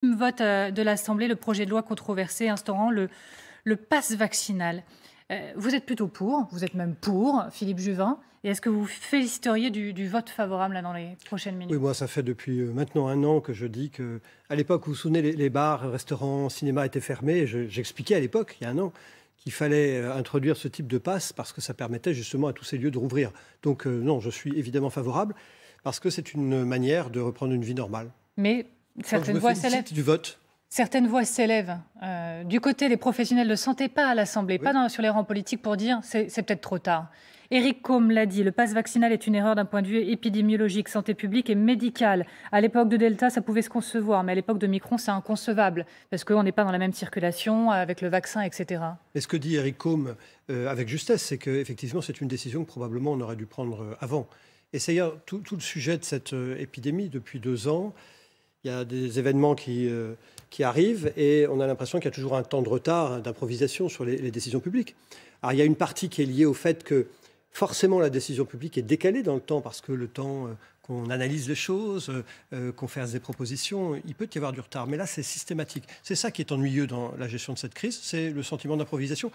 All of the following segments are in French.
Vote de l'Assemblée le projet de loi controversé instaurant le pass vaccinal. Vous êtes plutôt pour, vous êtes même pour, Philippe Juvin. Et est-ce que vous féliciteriez du vote favorable là, dans les prochaines minutes? Oui, moi, ça fait depuis maintenant 1 an que je dis que, à l'époque, vous vous souvenez, les bars, restaurants, cinémas étaient fermés. J'expliquais à l'époque, il y a 1 an, qu'il fallait introduire ce type de pass parce que ça permettait justement à tous ces lieux de rouvrir. Donc non, je suis évidemment favorable parce que c'est une manière de reprendre une vie normale. Mais certaines voix s'élèvent. Du vote. Certaines voix s'élèvent du côté des professionnels de santé, pas à l'Assemblée, Oui. pas sur les rangs politiques pour dire c'est peut-être trop tard. Éric Côme l'a dit, le pass vaccinal est une erreur d'un point de vue épidémiologique, santé publique et médicale. À l'époque de Delta, ça pouvait se concevoir, mais à l'époque de Micron, c'est inconcevable, parce qu'on n'est pas dans la même circulation avec le vaccin, etc. Et ce que dit Éric Côme avec justesse, c'est qu'effectivement, c'est une décision que probablement on aurait dû prendre avant. Et c'est d'ailleurs tout le sujet de cette épidémie depuis 2 ans. Il y a des événements qui arrivent et on a l'impression qu'il y a toujours un temps de retard, d'improvisation sur les décisions publiques. Alors il y a une partie qui est liée au fait que forcément la décision publique est décalée dans le temps parce que le temps qu'on analyse les choses, qu'on fasse des propositions, il peut y avoir du retard. Mais là, c'est systématique. C'est ça qui est ennuyeux dans la gestion de cette crise, c'est le sentiment d'improvisation.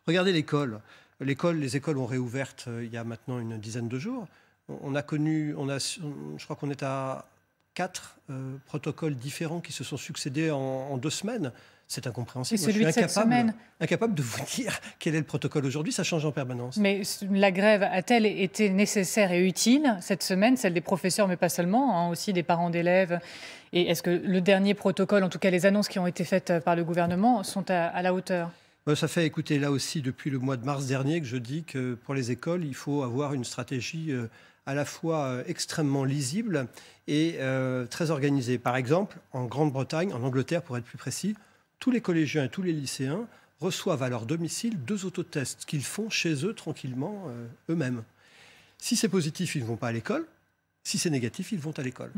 Regardez l'école. Les écoles ont réouvert il y a maintenant une dizaine de jours. Je crois qu'on est à 4 protocoles différents qui se sont succédés en 2 semaines. C'est incompréhensible. Et celui de cette semaine. Incapable de vous dire quel est le protocole aujourd'hui. Ça change en permanence. Mais la grève a-t-elle été nécessaire et utile cette semaine, celle des professeurs, mais pas seulement, hein, aussi des parents d'élèves? Et est-ce que le dernier protocole, en tout cas les annonces qui ont été faites par le gouvernement, sont à la hauteur? Ça fait, écoutez, là aussi, depuis le mois de mars dernier, que je dis que pour les écoles, il faut avoir une stratégie à la fois extrêmement lisible et très organisée. Par exemple, en Grande-Bretagne, en Angleterre pour être plus précis, tous les collégiens et tous les lycéens reçoivent à leur domicile 2 autotests qu'ils font chez eux tranquillement eux-mêmes. Si c'est positif, ils ne vont pas à l'école. Si c'est négatif, ils vont à l'école.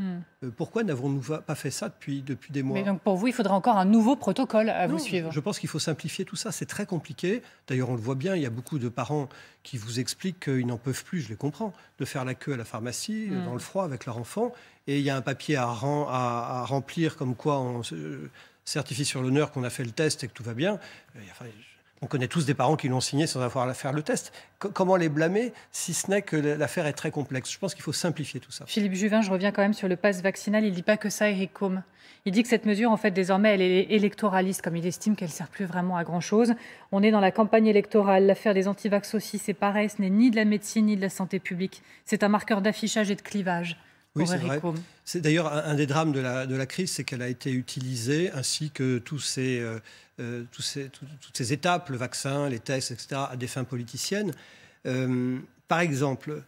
Pourquoi n'avons-nous pas fait ça depuis des mois? Mais donc pour vous, il faudra encore un nouveau protocole à vous suivre? Je pense qu'il faut simplifier tout ça. C'est très compliqué. D'ailleurs, on le voit bien, il y a beaucoup de parents qui vous expliquent qu'ils n'en peuvent plus, je les comprends, de faire la queue à la pharmacie, dans le froid avec leur enfant. Et il y a un papier à remplir comme quoi on certifie sur l'honneur qu'on a fait le test et que tout va bien. On connaît tous des parents qui l'ont signé sans avoir à faire le test. Comment les blâmer, si ce n'est que l'affaire est très complexe? Je pense qu'il faut simplifier tout ça. Philippe Juvin, je reviens quand même sur le pass vaccinal. Il ne dit pas que ça, Éric Côme. Il dit que cette mesure, en fait, désormais, elle est électoraliste, comme il estime qu'elle ne sert plus vraiment à grand-chose. On est dans la campagne électorale. L'affaire des antivax aussi, c'est pareil. Ce n'est ni de la médecine, ni de la santé publique. C'est un marqueur d'affichage et de clivage. Oui, c'est vrai. C'est d'ailleurs un des drames de la crise, c'est qu'elle a été utilisée, ainsi que toutes ces étapes, le vaccin, les tests, etc., à des fins politiciennes. Par exemple,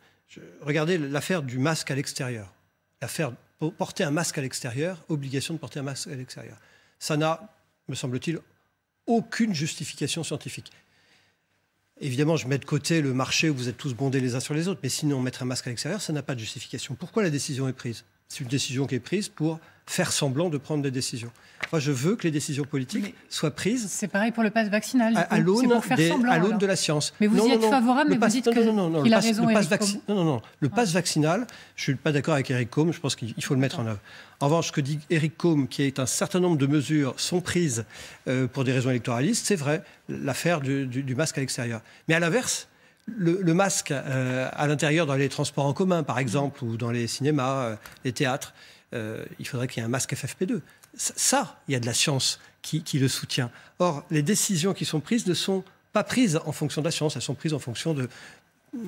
regardez l'affaire du masque à l'extérieur. L'affaire pour porter un masque à l'extérieur, obligation de porter un masque à l'extérieur. Ça n'a, me semble-t-il, aucune justification scientifique. Évidemment, je mets de côté le marché où vous êtes tous bondés les uns sur les autres, mais sinon, mettre un masque à l'extérieur, ça n'a pas de justification. Pourquoi la décision est prise? C'est une décision qui est prise pour faire semblant de prendre des décisions. Moi, je veux que les décisions politiques soient prises. C'est pareil pour le pass vaccinal. À l'aune de la science. Mais vous y êtes favorable, mais vous dites qu'il a raison. Le pass vaccinal, je ne suis pas d'accord avec Éric Côme, je pense qu'il faut le mettre en œuvre. En revanche, ce que dit Éric Côme, qui est un certain nombre de mesures sont prises pour des raisons électoralistes, c'est vrai, l'affaire du masque à l'extérieur. Mais à l'inverse, le masque à l'intérieur dans les transports en commun, par exemple, ou dans les cinémas, les théâtres, il faudrait qu'il y ait un masque FFP2. Ça, il y a de la science qui le soutient. Or, les décisions qui sont prises ne sont pas prises en fonction de la science, elles sont prises en fonction de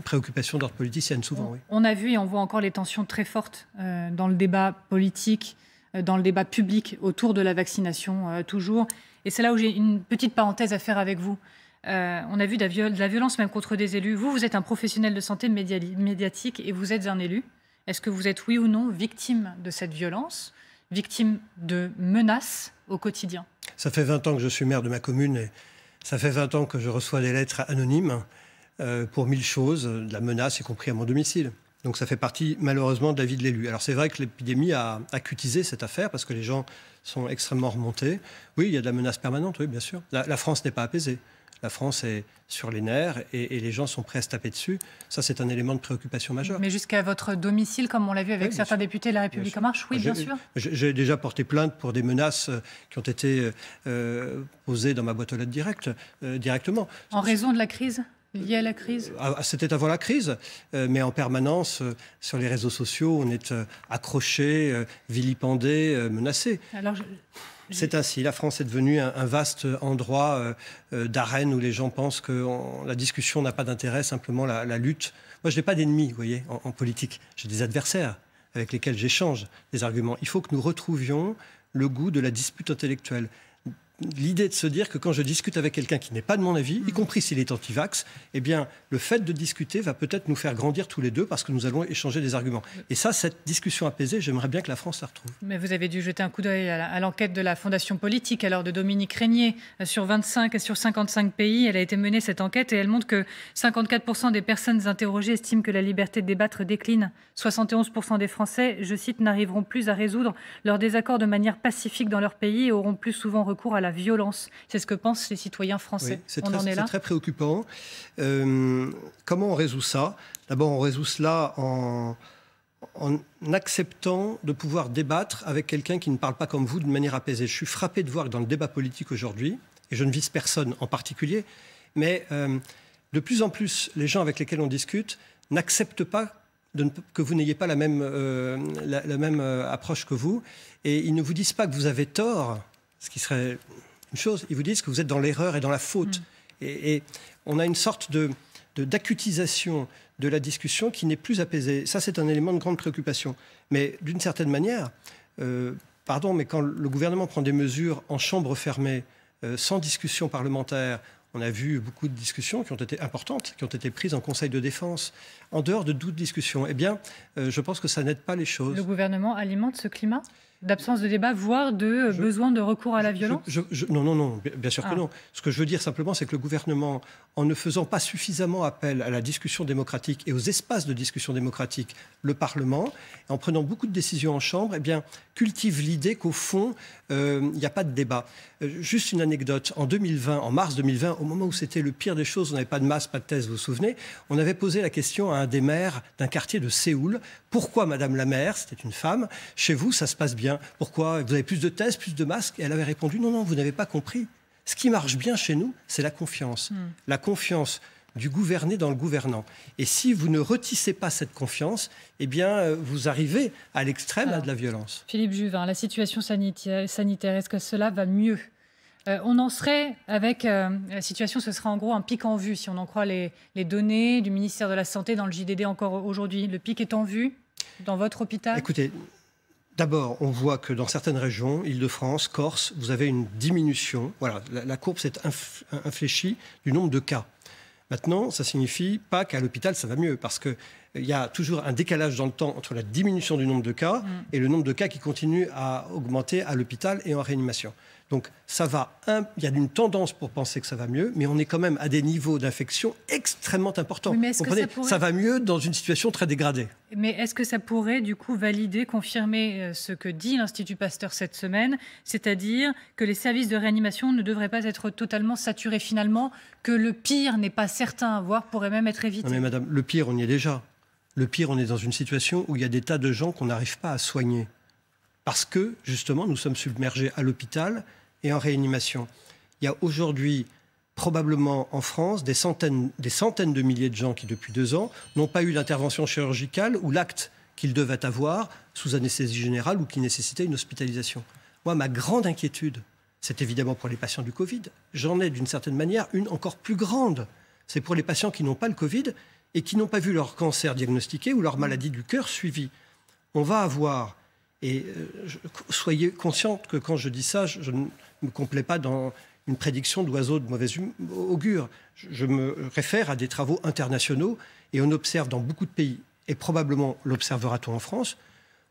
préoccupations d'ordre politicienne, souvent. Oui. On a vu et on voit encore les tensions très fortes dans le débat politique, dans le débat public autour de la vaccination, toujours. Et c'est là où j'ai une petite parenthèse à faire avec vous. On a vu de la violence même contre des élus. Vous êtes un professionnel de santé médiatique et vous êtes un élu. Est-ce que vous êtes, oui ou non, victime de cette violence, victime de menaces au quotidien? Ça fait 20 ans que je suis maire de ma commune et ça fait 20 ans que je reçois des lettres anonymes pour 1000 choses, de la menace, y compris à mon domicile. Donc ça fait partie, malheureusement, de la vie de l'élu. Alors c'est vrai que l'épidémie a acutisé cette affaire parce que les gens sont extrêmement remontés. Oui, il y a de la menace permanente, oui, bien sûr. La France n'est pas apaisée. La France est sur les nerfs et les gens sont prêts à se taper dessus. Ça, c'est un élément de préoccupation majeur. Mais jusqu'à votre domicile, comme on l'a vu avec certains députés de La République En Marche, oui, bien sûr. J'ai déjà porté plainte pour des menaces qui ont été posées dans ma boîte aux lettres directement. En raison de la crise ? Lié à la crise ? C'était avant la crise, mais en permanence, sur les réseaux sociaux, on est accroché, vilipendé, menacé. Alors, c'est ainsi. La France est devenue un vaste endroit d'arène où les gens pensent que la discussion n'a pas d'intérêt, simplement la lutte. Moi, je n'ai pas d'ennemis, vous voyez, en politique. J'ai des adversaires avec lesquels j'échange des arguments. Il faut que nous retrouvions le goût de la dispute intellectuelle. L'idée de se dire que quand je discute avec quelqu'un qui n'est pas de mon avis, y compris s'il est anti-vax, eh bien, le fait de discuter va peut-être nous faire grandir tous les deux parce que nous allons échanger des arguments. Et ça, cette discussion apaisée, j'aimerais bien que la France la retrouve. Mais vous avez dû jeter un coup d'œil à l'enquête de la Fondation Politique, alors de Dominique Régnier, sur 25 et sur 55 pays. Elle a été menée, cette enquête, et elle montre que 54% des personnes interrogées estiment que la liberté de débattre décline. 71% des Français, je cite, n'arriveront plus à résoudre leurs désaccords de manière pacifique dans leur pays et auront plus souvent recours à la violence. C'est ce que pensent les citoyens français. Oui, c'est très préoccupant. Comment on résout ça ? D'abord, on résout cela en acceptant de pouvoir débattre avec quelqu'un qui ne parle pas comme vous de manière apaisée. Je suis frappé de voir que dans le débat politique aujourd'hui, et je ne vise personne en particulier, mais de plus en plus, les gens avec lesquels on discute n'acceptent pas que vous n'ayez pas la même approche que vous, et ils ne vous disent pas que vous avez tort, ce qui serait une chose, ils vous disent que vous êtes dans l'erreur et dans la faute. Et on a une sorte d'acutisation de la discussion qui n'est plus apaisée. Ça, c'est un élément de grande préoccupation. Mais d'une certaine manière, mais quand le gouvernement prend des mesures en chambre fermée, sans discussion parlementaire, on a vu beaucoup de discussions qui ont été importantes, qui ont été prises en Conseil de défense, en dehors de toute discussion. Eh bien, je pense que ça n'aide pas les choses. Le gouvernement alimente ce climat d'absence de débat, voire de besoin de recours à la violence ? Non, bien sûr que non. Ce que je veux dire simplement, c'est que le gouvernement, en ne faisant pas suffisamment appel à la discussion démocratique et aux espaces de discussion démocratique, le Parlement, en prenant beaucoup de décisions en Chambre, eh bien, cultive l'idée qu'au fond, il n'y a pas de débat. Juste une anecdote. En 2020, en mars 2020, au moment où c'était le pire des choses, on n'avait pas de masque, pas de test, vous vous souvenez, on avait posé la question à un des maires d'un quartier de Séoul. Pourquoi, Madame la maire, c'était une femme, chez vous, ça se passe bien ? Pourquoi ? Vous avez plus de tests, plus de masques ? Et elle avait répondu, non, vous n'avez pas compris. Ce qui marche bien chez nous, c'est la confiance. La confiance du gouverné dans le gouvernant. Et si vous ne retissez pas cette confiance, eh bien, vous arrivez à l'extrême de la violence. Philippe Juvin, la situation sanitaire, est-ce que cela va mieux ? On en serait avec la situation, ce sera en gros un pic en vue, si on en croit les données du ministère de la Santé dans le JDD encore aujourd'hui. Le pic est en vue dans votre hôpital ? Écoutez, d'abord, on voit que dans certaines régions, Île-de-France, Corse, vous avez une diminution. Voilà, la courbe s'est infléchie du nombre de cas. Maintenant, ça ne signifie pas qu'à l'hôpital, ça va mieux, parce qu'il y a toujours un décalage dans le temps entre la diminution du nombre de cas et le nombre de cas qui continue à augmenter à l'hôpital et en réanimation. Donc ça va, il y a une tendance pour penser que ça va mieux, mais on est quand même à des niveaux d'infection extrêmement importants. Oui, ça va mieux dans une situation très dégradée. Mais est-ce que ça pourrait du coup valider, confirmer ce que dit l'Institut Pasteur cette semaine, c'est-à-dire que les services de réanimation ne devraient pas être totalement saturés finalement, que le pire n'est pas certain, voire pourrait même être évité ? Non mais madame, le pire, on y est déjà. Le pire, on est dans une situation où il y a des tas de gens qu'on n'arrive pas à soigner. Parce que, justement, nous sommes submergés à l'hôpital et en réanimation. Il y a aujourd'hui, probablement en France, des centaines de milliers de gens qui, depuis 2 ans, n'ont pas eu d'intervention chirurgicale ou l'acte qu'ils devaient avoir sous anesthésie générale ou qui nécessitait une hospitalisation. Moi, ma grande inquiétude, c'est évidemment pour les patients du Covid. J'en ai, d'une certaine manière, une encore plus grande. C'est pour les patients qui n'ont pas le Covid et qui n'ont pas vu leur cancer diagnostiqué ou leur maladie du cœur suivie. On va avoir... Et soyez consciente que quand je dis ça, je ne me complais pas dans une prédiction d'oiseau de mauvaise augure. Je me réfère à des travaux internationaux et on observe dans beaucoup de pays, et probablement l'observera-t-on en France,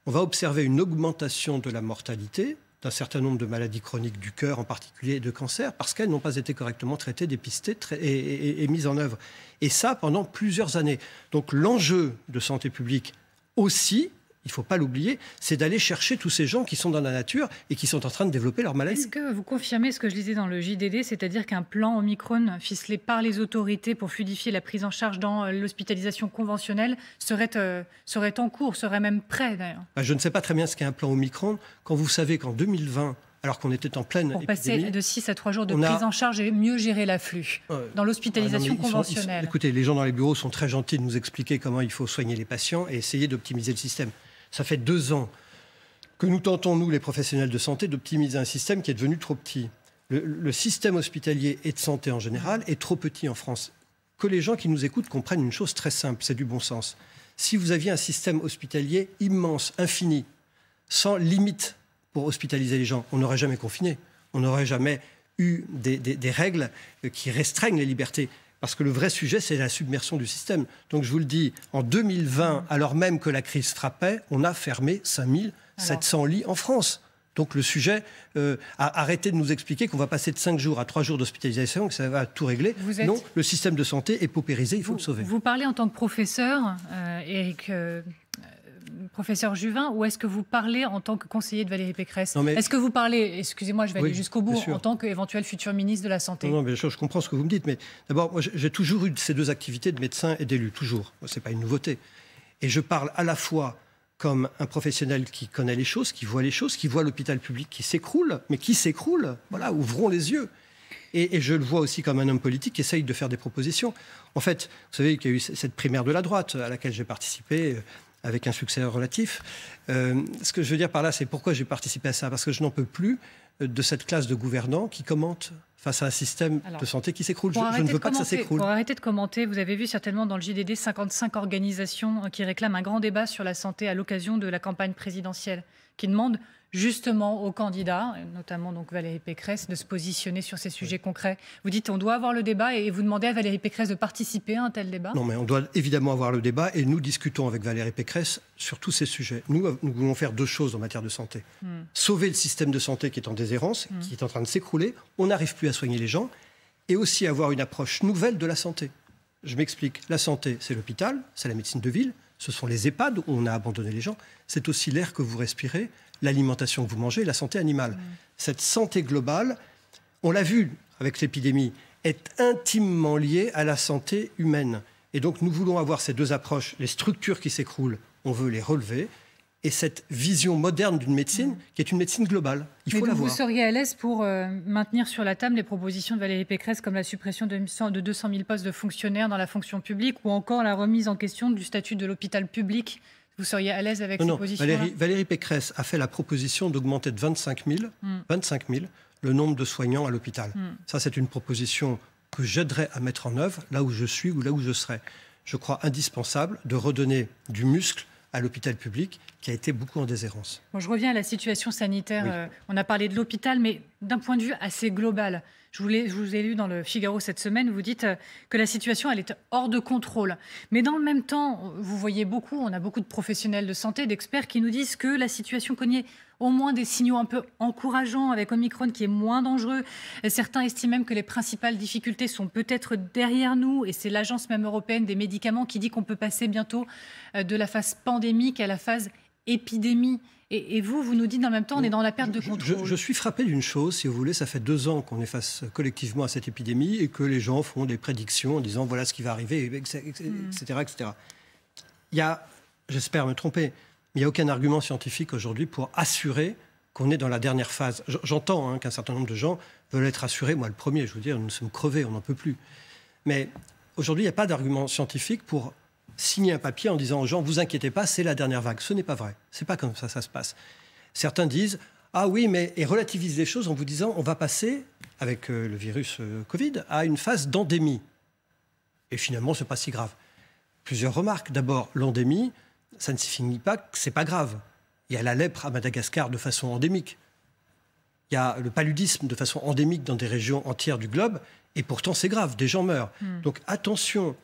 on va observer une augmentation de la mortalité d'un certain nombre de maladies chroniques du cœur en particulier et de cancer parce qu'elles n'ont pas été correctement traitées, dépistées et mises en œuvre. Et ça pendant plusieurs années. Donc l'enjeu de santé publique aussi, il ne faut pas l'oublier, c'est d'aller chercher tous ces gens qui sont dans la nature et qui sont en train de développer leur maladie. Est-ce que vous confirmez ce que je disais dans le JDD, c'est-à-dire qu'un plan Omicron ficelé par les autorités pour fluidifier la prise en charge dans l'hospitalisation conventionnelle serait en cours, serait même prêt d'ailleurs? Je ne sais pas très bien ce qu'est un plan Omicron, quand vous savez qu'en 2020, alors qu'on était en pleine pour épidémie, passer de 6 à 3 jours de prise en charge et mieux gérer l'afflux dans l'hospitalisation conventionnelle. Écoutez, les gens dans les bureaux sont très gentils de nous expliquer comment il faut soigner les patients et essayer d'optimiser le système. Ça fait 2 ans que nous tentons, nous, les professionnels de santé, d'optimiser un système qui est devenu trop petit. Le système hospitalier et de santé en général est trop petit en France. Que les gens qui nous écoutent comprennent une chose très simple, c'est du bon sens. Si vous aviez un système hospitalier immense, infini, sans limite pour hospitaliser les gens, on n'aurait jamais confiné. On n'aurait jamais eu des règles qui restreignent les libertés. Parce que le vrai sujet, c'est la submersion du système. Donc je vous le dis, en 2020, alors même que la crise frappait, on a fermé 5700 lits en France. Donc le sujet, arrêtez de nous expliquer qu'on va passer de 5 jours à 3 jours d'hospitalisation, que ça va tout régler. Non, le système de santé est paupérisé, il faut le sauver. Vous parlez en tant que professeur, Éric... professeur Juvin, ou est-ce que vous parlez en tant que conseiller de Valérie Pécresse? Est-ce que vous parlez, excusez-moi, je vais aller jusqu'au bout, en tant qu'éventuel futur ministre de la Santé? Non, mais je comprends ce que vous me dites, mais d'abord, moi, j'ai toujours eu ces 2 activités de médecin et d'élu, toujours. Ce n'est pas une nouveauté. Et je parle à la fois comme un professionnel qui connaît les choses, qui voit l'hôpital public qui s'écroule, mais qui s'écroule, voilà, ouvrons les yeux. Et je le vois aussi comme un homme politique qui essaye de faire des propositions. En fait, vous savez qu'il y a eu cette primaire de la droite à laquelle j'ai participé, avec un succès relatif. Ce que je veux dire par là, c'est pourquoi j'ai participé à ça. Parce que je n'en peux plus de cette classe de gouvernants qui commentent face à un système de santé qui s'écroule. Je ne veux pas que ça s'écroule. Pour arrêter de commenter, vous avez vu certainement dans le JDD 55 organisations qui réclament un grand débat sur la santé à l'occasion de la campagne présidentielle, qui demandent justement aux candidats, notamment donc Valérie Pécresse, de se positionner sur ces sujets concrets. Vous dites on doit avoir le débat et vous demandez à Valérie Pécresse de participer à un tel débat? Non, mais on doit évidemment avoir le débat et nous discutons avec Valérie Pécresse sur tous ces sujets. Nous voulons faire 2 choses en matière de santé. Sauver le système de santé qui est en déshérence, qui est en train de s'écrouler. On n'arrive plus à soigner les gens et aussi avoir une approche nouvelle de la santé. Je m'explique. La santé, c'est l'hôpital, c'est la médecine de ville, ce sont les EHPAD où on a abandonné les gens. C'est aussi l'air que vous respirez, l'alimentation que vous mangez, la santé animale. Cette santé globale, on l'a vu avec l'épidémie, est intimement liée à la santé humaine. Et donc nous voulons avoir ces 2 approches. Les structures qui s'écroulent, on veut les relever. Et cette vision moderne d'une médecine, qui est une médecine globale, il faut l'avoir. Vous seriez à l'aise pour maintenir sur la table les propositions de Valérie Pécresse, comme la suppression de 200 000 postes de fonctionnaires dans la fonction publique, ou encore la remise en question du statut de l'hôpital public? Vous seriez à l'aise avec ces positions-là? Valérie Pécresse a fait la proposition d'augmenter de 25 000 le nombre de soignants à l'hôpital. Ça, c'est une proposition que j'aiderais à mettre en œuvre, là où je suis ou là où je serai. Je crois indispensable de redonner du muscle à l'hôpital public, qui a été beaucoup en déshérence. Bon, je reviens à la situation sanitaire. Oui. On a parlé de l'hôpital, mais d'un point de vue assez global. Je vous ai lu dans le Figaro cette semaine, vous dites que la situation, elle est hors de contrôle. Mais dans le même temps, vous voyez on a beaucoup de professionnels de santé, d'experts qui nous disent que la situation connaît au moins des signaux un peu encourageants avec Omicron qui est moins dangereux. Certains estiment même que les principales difficultés sont peut-être derrière nous. Et c'est l'Agence même européenne des médicaments qui dit qu'on peut passer bientôt de la phase pandémique à la phase épidémie. Et vous nous dites en même temps, on est dans la perte de contrôle. Je suis frappé d'une chose, si vous voulez, ça fait 2 ans qu'on est face collectivement à cette épidémie et que les gens font des prédictions en disant voilà ce qui va arriver, etc. etc. Il y a, j'espère me tromper, mais il n'y a aucun argument scientifique aujourd'hui pour assurer qu'on est dans la dernière phase. J'entends qu'un certain nombre de gens veulent être assurés. Moi, le premier, je veux dire, nous sommes crevés, on n'en peut plus. Mais aujourd'hui, il n'y a pas d'argument scientifique pour signer un papier en disant aux gens, vous inquiétez pas, c'est la dernière vague. Ce n'est pas vrai. C'est pas comme ça se passe. Certains disent, ah oui, mais et relativisent les choses en vous disant, on va passer, avec le virus Covid, à une phase d'endémie. Et finalement, ce n'est pas si grave. Plusieurs remarques. D'abord, l'endémie, ça ne signifie pas que ce n'est pas grave. Il y a la lèpre à Madagascar de façon endémique. Il y a le paludisme de façon endémique dans des régions entières du globe, et pourtant c'est grave, des gens meurent. Donc attention,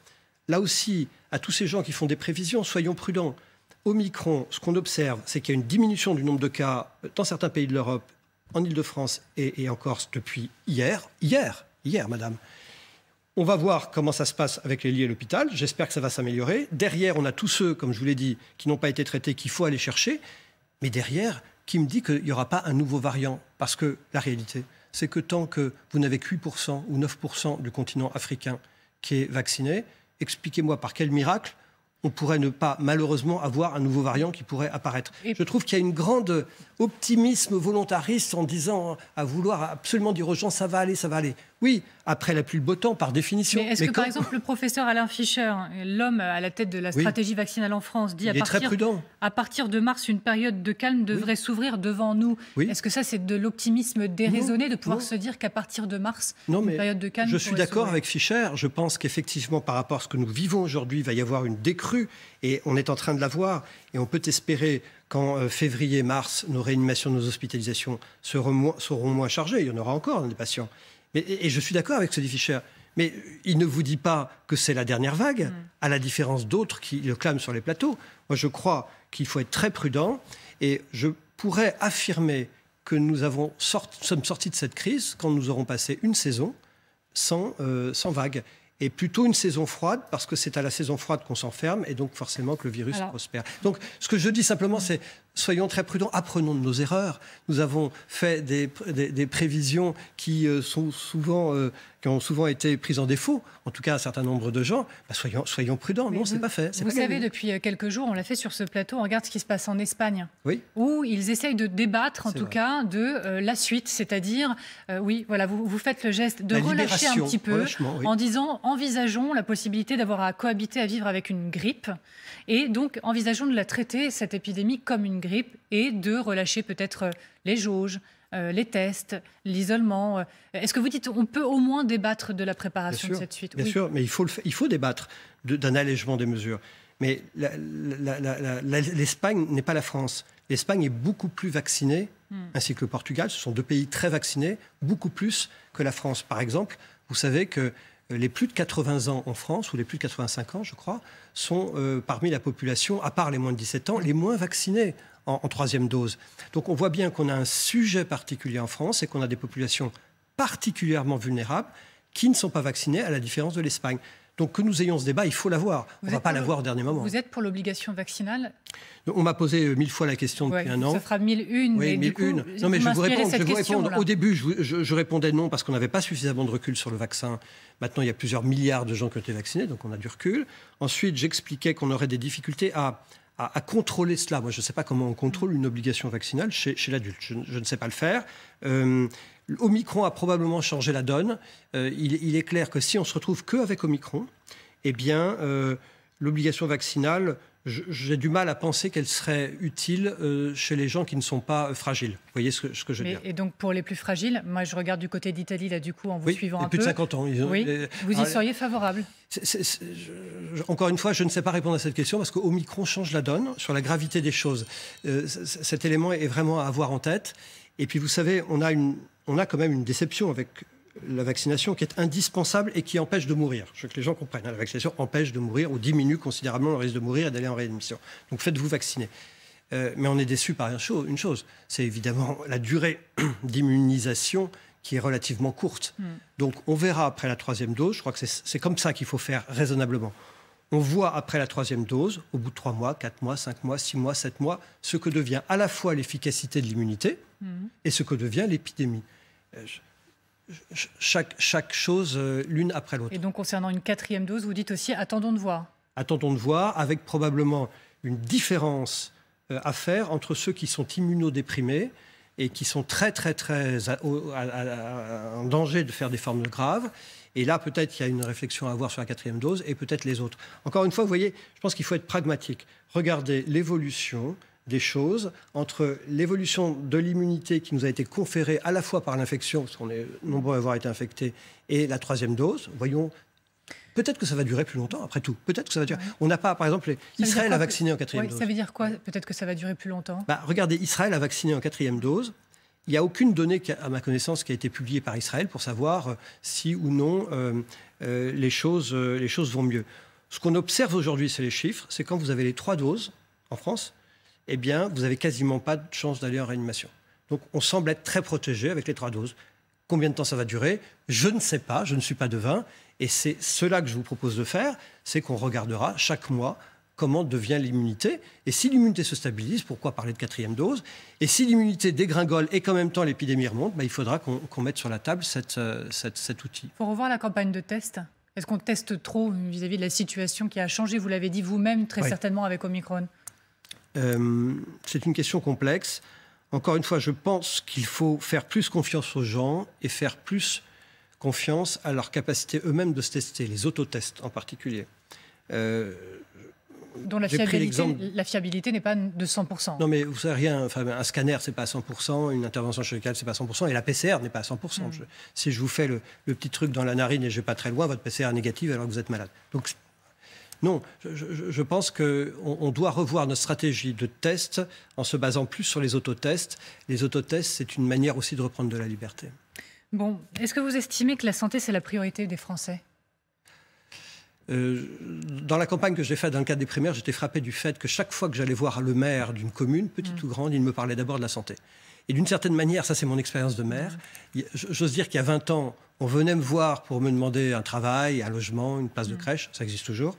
là aussi, à tous ces gens qui font des prévisions, soyons prudents. Omicron, ce qu'on observe, c'est qu'il y a une diminution du nombre de cas dans certains pays de l'Europe, en Île-de-France et en Corse depuis hier, madame. On va voir comment ça se passe avec les lits à l'hôpital. J'espère que ça va s'améliorer. Derrière, on a tous ceux, comme je vous l'ai dit, qui n'ont pas été traités, qu'il faut aller chercher. Mais derrière, qui me dit qu'il n'y aura pas un nouveau variant? Parce que la réalité, c'est que tant que vous n'avez que 8% ou 9% du continent africain qui est vacciné, expliquez-moi par quel miracle on pourrait ne pas, malheureusement, avoir un nouveau variant qui pourrait apparaître. Je trouve qu'il y a une grande optimisme volontariste en disant, à vouloir absolument dire aux gens, ça va aller, ça va aller. Oui, après la pluie, le beau temps, par définition. Mais est-ce que, par exemple, le professeur Alain Fischer, l'homme à la tête de la stratégie vaccinale en France, dit à partir de mars, une période de calme devrait s'ouvrir devant nous. Est-ce que ça, c'est de l'optimisme déraisonné de pouvoir se dire qu'à partir de mars, une période de calme... Je suis d'accord avec Fischer. Je pense qu'effectivement, par rapport à ce que nous vivons aujourd'hui, il va y avoir une décrue. Et on est en train de la voir. Et on peut espérer qu'en février, mars, nos réanimations, nos hospitalisations seront moins chargées. Il y en aura encore des patients. Et je suis d'accord avec ce que dit Fischer. Mais il ne vous dit pas que c'est la dernière vague, à la différence d'autres qui le clament sur les plateaux. Moi, je crois qu'il faut être très prudent. Et je pourrais affirmer que nous sommes sortis de cette crise quand nous aurons passé une saison sans vague. Et plutôt une saison froide, parce que c'est à la saison froide qu'on s'enferme, et donc forcément que le virus prospère. Donc ce que je dis simplement, c'est soyons très prudents, apprenons de nos erreurs. Nous avons fait des prévisions qui ont souvent été prises en défaut, en tout cas un certain nombre de gens. Soyons prudents, non, c'est pas fait. Vous savez, depuis quelques jours, on l'a fait sur ce plateau, on regarde ce qui se passe en Espagne, où ils essayent de débattre, en tout cas, de la suite, c'est-à-dire, vous faites le geste de relâcher un petit peu, en disant, envisageons la possibilité d'avoir à cohabiter, à vivre avec une grippe, et donc envisageons de la traiter, cette épidémie, comme une grippe, et de relâcher peut-être les jauges, les tests, l'isolement. Est-ce que vous dites on peut au moins débattre de la préparation de cette suite? Bien sûr, mais il faut débattre d'un allègement des mesures. Mais l'Espagne n'est pas la France. L'Espagne est beaucoup plus vaccinée, ainsi que le Portugal. Ce sont deux pays très vaccinés, beaucoup plus que la France. Par exemple, vous savez que les plus de 80 ans en France, ou les plus de 85 ans, je crois, sont parmi la population, à part les moins de 17 ans, les moins vaccinés en troisième dose. Donc on voit bien qu'on a un sujet particulier en France et qu'on a des populations particulièrement vulnérables qui ne sont pas vaccinées, à la différence de l'Espagne. Donc que nous ayons ce débat, il faut l'avoir. On ne va pas l'avoir au dernier moment. Vous êtes pour l'obligation vaccinale? On m'a posé 1000 fois la question depuis un an. Ça fera 1001. Oui, 1001. Non, mais je vais vous répondre. Au début, je répondais non parce qu'on n'avait pas suffisamment de recul sur le vaccin. Maintenant, il y a plusieurs milliards de gens qui ont été vaccinés, donc on a du recul. Ensuite, j'expliquais qu'on aurait des difficultés à contrôler cela. Moi, je ne sais pas comment on contrôle une obligation vaccinale chez l'adulte. Je ne sais pas le faire. Omicron a probablement changé la donne. Il est clair que si on se retrouve qu'avec Omicron, eh bien, l'obligation vaccinale, j'ai du mal à penser qu'elle serait utile chez les gens qui ne sont pas fragiles. Vous voyez ce que je veux dire? Et donc, pour les plus fragiles, moi, je regarde du côté d'Italie, là, du coup, en vous suivant un peu. Plus de 50 ans. Vous y seriez favorable? Encore une fois, je ne sais pas répondre à cette question parce qu'Omicron change la donne sur la gravité des choses. Cet élément est vraiment à avoir en tête. Et puis, vous savez, on a quand même une déception avec la vaccination qui est indispensable et qui empêche de mourir. Je veux que les gens comprennent. La vaccination empêche de mourir ou diminue considérablement le risque de mourir et d'aller en réadmission. Donc faites-vous vacciner. Mais on est déçu par une chose, c'est évidemment la durée d'immunisation qui est relativement courte. Donc on verra après la troisième dose. Je crois que c'est comme ça qu'il faut faire raisonnablement. On voit après la troisième dose, au bout de 3 mois, 4 mois, 5 mois, 6 mois, 7 mois, ce que devient à la fois l'efficacité de l'immunité et ce que devient l'épidémie. Chaque chose l'une après l'autre. Et donc concernant une 4e dose, vous dites aussi attendons de voir. Attendons de voir, avec probablement une différence à faire entre ceux qui sont immunodéprimés et qui sont très en danger de faire des formes graves. Et là, peut-être qu'il y a une réflexion à avoir sur la 4e dose et peut-être les autres. Encore une fois, vous voyez, je pense qu'il faut être pragmatique. Regardez l'évolution des choses entre l'évolution de l'immunité qui nous a été conférée à la fois par l'infection, parce qu'on est nombreux à avoir été infectés, et la 3e dose. Voyons, peut-être que ça va durer plus longtemps, après tout. Peut-être que ça va durer. On n'a pas, par exemple, Israël a vacciné en 4e dose. Ça veut dire quoi, peut-être que ça va durer plus longtemps? Regardez, Israël a vacciné en 4e dose. Il n'y a aucune donnée, à ma connaissance, qui a été publiée par Israël pour savoir si ou non les choses vont mieux. Ce qu'on observe aujourd'hui, c'est les chiffres. C'est quand vous avez les 3 doses en France, eh bien, vous n'avez quasiment pas de chance d'aller en réanimation. Donc, on semble être très protégé avec les 3 doses. Combien de temps ça va durer? Je ne sais pas, je ne suis pas devin. Et c'est cela que je vous propose de faire, c'est qu'on regardera chaque mois comment devient l'immunité. Et si l'immunité se stabilise, pourquoi parler de 4e dose? Et si l'immunité dégringole et qu'en même temps l'épidémie remonte, il faudra qu'on mette sur la table cet outil. Il faut revoir la campagne de test. Est-ce qu'on teste trop vis-à-vis de la situation qui a changé? Vous l'avez dit vous-même, très certainement avec Omicron. C'est une question complexe. Encore une fois, je pense qu'il faut faire plus confiance aux gens et faire plus confiance à leur capacité eux-mêmes de se tester, les autotests en particulier. Dont la fiabilité n'est pas de 100%. Non, mais vous savez rien, enfin, un scanner, c'est pas à 100%, une intervention chirurgicale, c'est pas à 100%, et la PCR n'est pas à 100%. Si je vous fais le petit truc dans la narine et je vais pas très loin, votre PCR est négative alors que vous êtes malade. Donc, non, je pense qu'on doit revoir notre stratégie de test en se basant plus sur les autotests. Les autotests, c'est une manière aussi de reprendre de la liberté. Bon, est-ce que vous estimez que la santé, c'est la priorité des Français ? Dans la campagne que j'ai faite dans le cadre des primaires, j'étais frappé du fait que chaque fois que j'allais voir le maire d'une commune, petite ou grande, il me parlait d'abord de la santé. Et d'une certaine manière, ça c'est mon expérience de maire, j'ose dire qu'il y a 20 ans, on venait me voir pour me demander un travail, un logement, une place de crèche, ça existe toujours.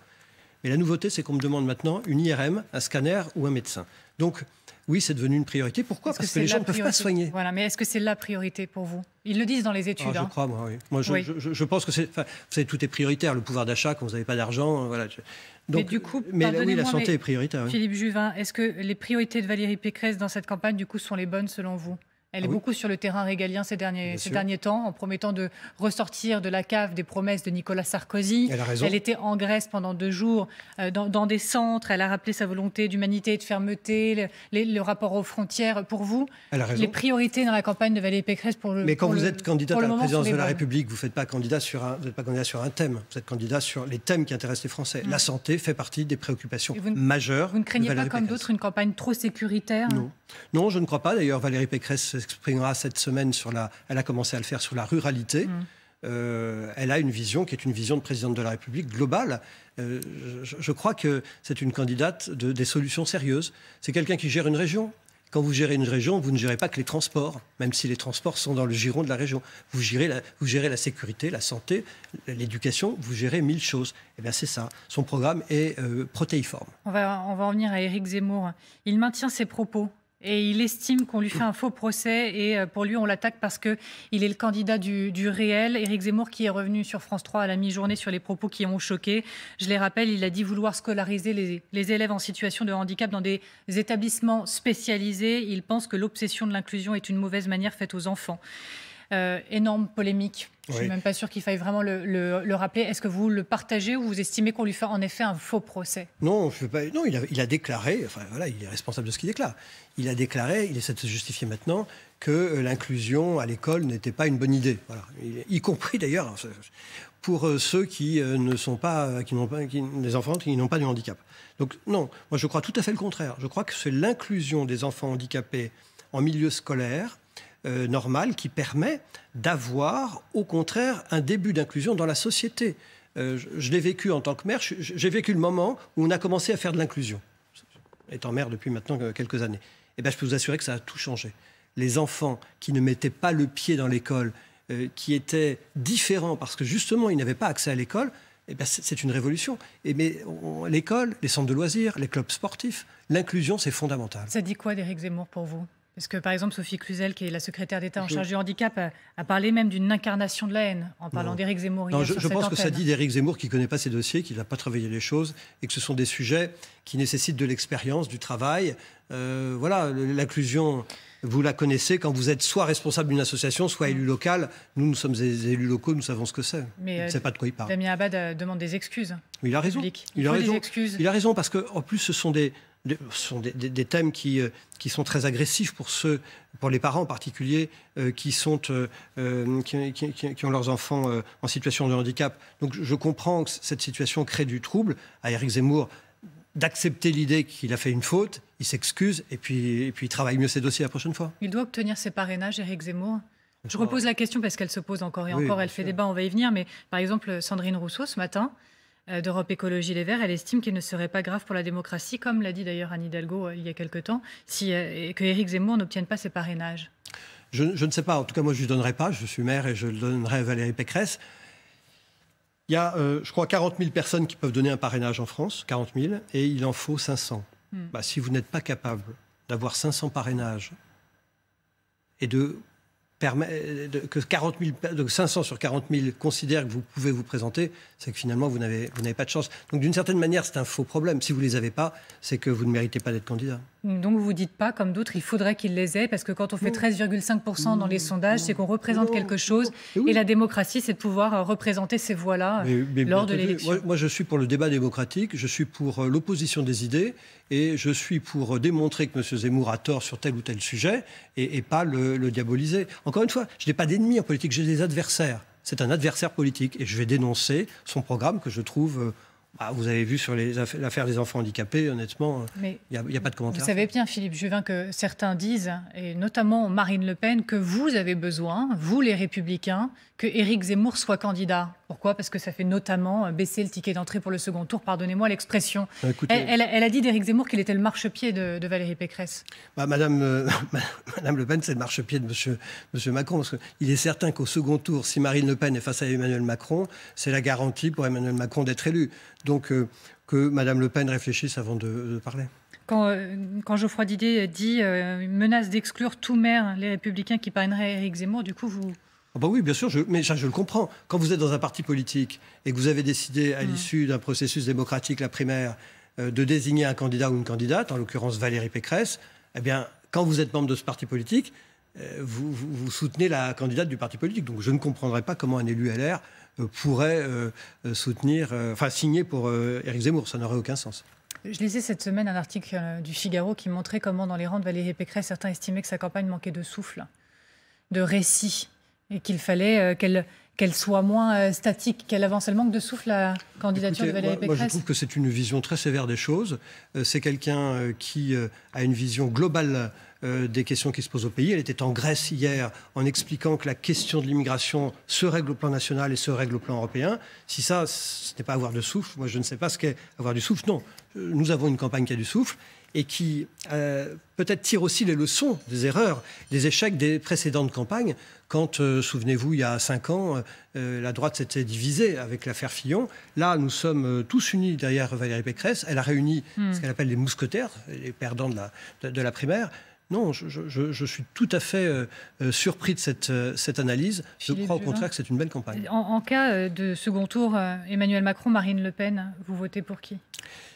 Mais la nouveauté, c'est qu'on me demande maintenant une IRM, un scanner ou un médecin. Donc, oui, c'est devenu une priorité. Pourquoi ? Parce que les gens ne peuvent pas soigner. Voilà, mais est-ce que c'est la priorité pour vous ? Ils le disent dans les études. Je crois, moi, oui. Moi, je pense que c'est... Vous savez, tout est prioritaire. Le pouvoir d'achat, quand vous n'avez pas d'argent, voilà. Donc, mais du coup, oui, la santé est prioritaire. Oui. Philippe Juvin, est-ce que les priorités de Valérie Pécresse dans cette campagne, du coup, sont les bonnes selon vous ? Elle est beaucoup sur le terrain régalien ces derniers temps, en promettant de ressortir de la cave des promesses de Nicolas Sarkozy. Elle a raison. Elle était en Grèce pendant 2 jours, dans des centres. Elle a rappelé sa volonté d'humanité et de fermeté, le rapport aux frontières. Pour vous, elle a raison. Les priorités dans la campagne de Valérie Pécresse pour le Mais quand vous êtes candidate à la présidence de la bonnes. République, vous n'êtes pas candidat sur un thème. Vous êtes candidat sur les thèmes qui intéressent les Français. La santé fait partie des préoccupations majeures. Vous ne craignez pas, comme d'autres, une campagne trop sécuritaire ? Non, je ne crois pas. D'ailleurs, Valérie Pécresse s'exprimera cette semaine elle a commencé à le faire sur la ruralité. Elle a une vision qui est une vision de présidente de la République globale. Je crois que c'est une candidate des solutions sérieuses. C'est quelqu'un qui gère une région. Quand vous gérez une région, vous ne gérez pas que les transports, même si les transports sont dans le giron de la région. Vous gérez la sécurité, la santé, l'éducation, vous gérez 1000 choses. Eh bien, c'est ça. Son programme est protéiforme. On va en venir à Éric Zemmour. Il maintient ses propos. Et il estime qu'on lui fait un faux procès et pour lui, on l'attaque parce qu'il est le candidat du réel. Éric Zemmour qui est revenu sur France 3 à la mi-journée sur les propos qui ont choqué. Je les rappelle, il a dit vouloir scolariser les élèves en situation de handicap dans des établissements spécialisés. Il pense que l'obsession de l'inclusion est une mauvaise manière faite aux enfants. Énorme polémique. Je ne suis même pas sûre qu'il faille vraiment le rappeler. Est-ce que vous le partagez ou vous estimez qu'on lui fait en effet un faux procès ? Non, il a déclaré, enfin voilà, il est responsable de ce qu'il déclare. Il a déclaré, il essaie de se justifier maintenant, que l'inclusion à l'école n'était pas une bonne idée. Voilà. Y compris d'ailleurs pour ceux qui ne sont pas, des enfants qui n'ont pas de handicap. Donc non, moi je crois tout à fait le contraire. Je crois que c'est l'inclusion des enfants handicapés en milieu scolaire normal qui permet d'avoir, au contraire, un début d'inclusion dans la société. Je l'ai vécu en tant que maire. J'ai vécu le moment où on a commencé à faire de l'inclusion. Étant maire depuis maintenant quelques années. Eh bien, je peux vous assurer que ça a tout changé. Les enfants qui ne mettaient pas le pied dans l'école, qui étaient différents parce que justement, ils n'avaient pas accès à l'école, eh bien, c'est une révolution. Mais l'école, les centres de loisirs, les clubs sportifs, l'inclusion, c'est fondamental. Ça dit quoi d'Éric Zemmour pour vous ? Parce que, par exemple, Sophie Cluzel, qui est la secrétaire d'État en charge du handicap, a parlé même d'une incarnation de la haine en parlant d'Éric Zemmour. Je pense que ça dit d'Éric Zemmour qui ne connaît pas ses dossiers, qui n'a pas travaillé les choses, et que ce sont des sujets qui nécessitent de l'expérience, du travail. Voilà, l'inclusion, vous la connaissez quand vous êtes soit responsable d'une association, soit élu local. Nous sommes des élus locaux, nous savons ce que c'est. Mais on ne sait pas de quoi il parle. Damien Abad demande des excuses. Mais il a raison. Il a raison. Des excuses. Il a raison, parce qu'en plus, ce sont des thèmes qui sont très agressifs pour les parents en particulier, qui ont leurs enfants en situation de handicap. Donc je comprends que cette situation crée du trouble. À Éric Zemmour, d'accepter l'idée qu'il a fait une faute, il s'excuse et puis il travaille mieux ses dossiers la prochaine fois. Il doit obtenir ses parrainages, Éric Zemmour. Je repose la question parce qu'elle se pose encore et encore, elle fait débat, on va y venir. Mais par exemple, Sandrine Rousseau, ce matin, d'Europe Écologie Les Verts, elle estime qu'il ne serait pas grave pour la démocratie, comme l'a dit d'ailleurs Anne Hidalgo il y a quelque temps, que Éric Zemmour n'obtienne pas ses parrainages. Je ne sais pas. En tout cas, moi, je ne lui donnerai pas. Je suis maire et je le donnerai à Valérie Pécresse. Il y a, je crois, 40 000 personnes qui peuvent donner un parrainage en France. 40 000. Et il en faut 500. Si vous n'êtes pas capable d'avoir 500 parrainages et que 500 sur 40 000 considèrent que vous pouvez vous présenter, c'est que finalement, vous n'avez pas de chance. Donc, d'une certaine manière, c'est un faux problème. Si vous ne les avez pas, c'est que vous ne méritez pas d'être candidat. Donc, vous ne vous dites pas, comme d'autres, il faudrait qu'ils les aient, parce que quand on fait 13,5% dans les sondages, c'est qu'on représente quelque chose. Et la démocratie, c'est de pouvoir représenter ces voix-là lors de l'élection. Moi, je suis pour le débat démocratique, je suis pour l'opposition des idées, et je suis pour démontrer que M. Zemmour a tort sur tel ou tel sujet, et pas le diaboliser. Encore une fois, je n'ai pas d'ennemis en politique, j'ai des adversaires. C'est un adversaire politique, et je vais dénoncer son programme que je trouve... vous avez vu sur l'affaire des enfants handicapés, honnêtement, il n'y a pas de commentaire. Vous savez bien, Philippe Juvin, que certains disent, et notamment Marine Le Pen, que vous avez besoin, vous les Républicains, que Éric Zemmour soit candidat. Pourquoi? Parce que ça fait notamment baisser le ticket d'entrée pour le second tour, pardonnez-moi l'expression. Elle a dit d'Éric Zemmour qu'il était le marchepied de Valérie Pécresse. Madame Le Pen, c'est le marchepied de monsieur Macron. Parce qu'il est certain qu'au second tour, si Marine Le Pen est face à Emmanuel Macron, c'est la garantie pour Emmanuel Macron d'être élu. Donc que Madame Le Pen réfléchisse avant de parler. Quand Geoffroy Didier dit menace d'exclure tout maire, les Républicains qui parraineraient Éric Zemmour, du coup, vous... Oui, bien sûr, mais ça, je le comprends. Quand vous êtes dans un parti politique et que vous avez décidé, à l'issue d'un processus démocratique, la primaire, de désigner un candidat ou une candidate, en l'occurrence Valérie Pécresse, eh bien, quand vous êtes membre de ce parti politique, vous soutenez la candidate du parti politique. Donc je ne comprendrais pas comment un élu LR pourrait signer pour Éric Zemmour. Ça n'aurait aucun sens. Je lisais cette semaine un article du Figaro qui montrait comment, dans les rangs de Valérie Pécresse, certains estimaient que sa campagne manquait de souffle, de récit, et qu'il fallait qu'elle soit moins statique, qu'elle avance. Elle manque de souffle, la candidature de Valérie Pécresse. Moi, je trouve que c'est une vision très sévère des choses. C'est quelqu'un qui a une vision globale des questions qui se posent au pays. Elle était en Grèce hier en expliquant que la question de l'immigration se règle au plan national et se règle au plan européen. Si ça, ce n'est pas avoir de souffle, moi je ne sais pas ce qu'est avoir du souffle. Non, nous avons une campagne qui a du souffle et qui peut-être tire aussi les leçons des erreurs, des échecs des précédentes campagnes. Quand, souvenez-vous, il y a 5 ans, la droite s'était divisée avec l'affaire Fillon. Là, nous sommes tous unis derrière Valérie Pécresse. Elle a réuni ce qu'elle appelle les mousquetaires, les perdants de la primaire. Non, je suis tout à fait surpris de cette analyse. Je crois au contraire que c'est une belle campagne. En cas de second tour, Emmanuel Macron, Marine Le Pen, vous votez pour qui?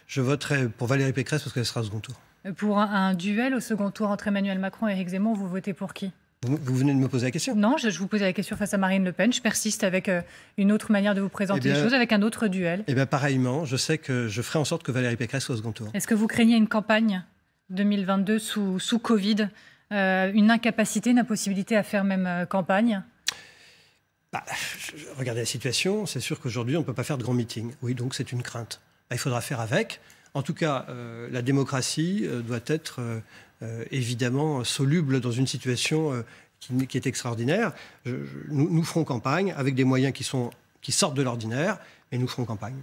Je voterai pour Valérie Pécresse parce qu'elle sera au second tour. Pour un duel au second tour entre Emmanuel Macron et Éric Zemmour, vous votez pour qui? Vous venez de me poser la question? Non, je vous posais la question face à Marine Le Pen. Je persiste avec une autre manière de vous présenter les choses, avec un autre duel. Eh bien, pareillement, je sais que je ferai en sorte que Valérie Pécresse soit au second tour. Est-ce que vous craignez une campagne 2022 sous Covid, une incapacité, une impossibilité à faire même campagne? Regardez la situation, c'est sûr qu'aujourd'hui, on ne peut pas faire de grands meetings. Oui, donc c'est une crainte. Il faudra faire avec. En tout cas, la démocratie doit être évidemment soluble dans une situation qui est extraordinaire. Nous ferons campagne avec des moyens qui sortent de l'ordinaire, et nous ferons campagne.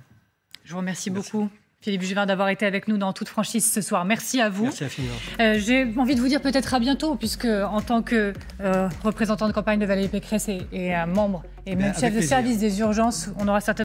Je vous remercie beaucoup, Philippe Juvin, d'avoir été avec nous dans toute franchise ce soir. Merci à vous. Merci infiniment. J'ai envie de vous dire peut-être à bientôt, puisque en tant que représentant de campagne de Valérie Pécresse et un membre et même chef de service des urgences, on aura certainement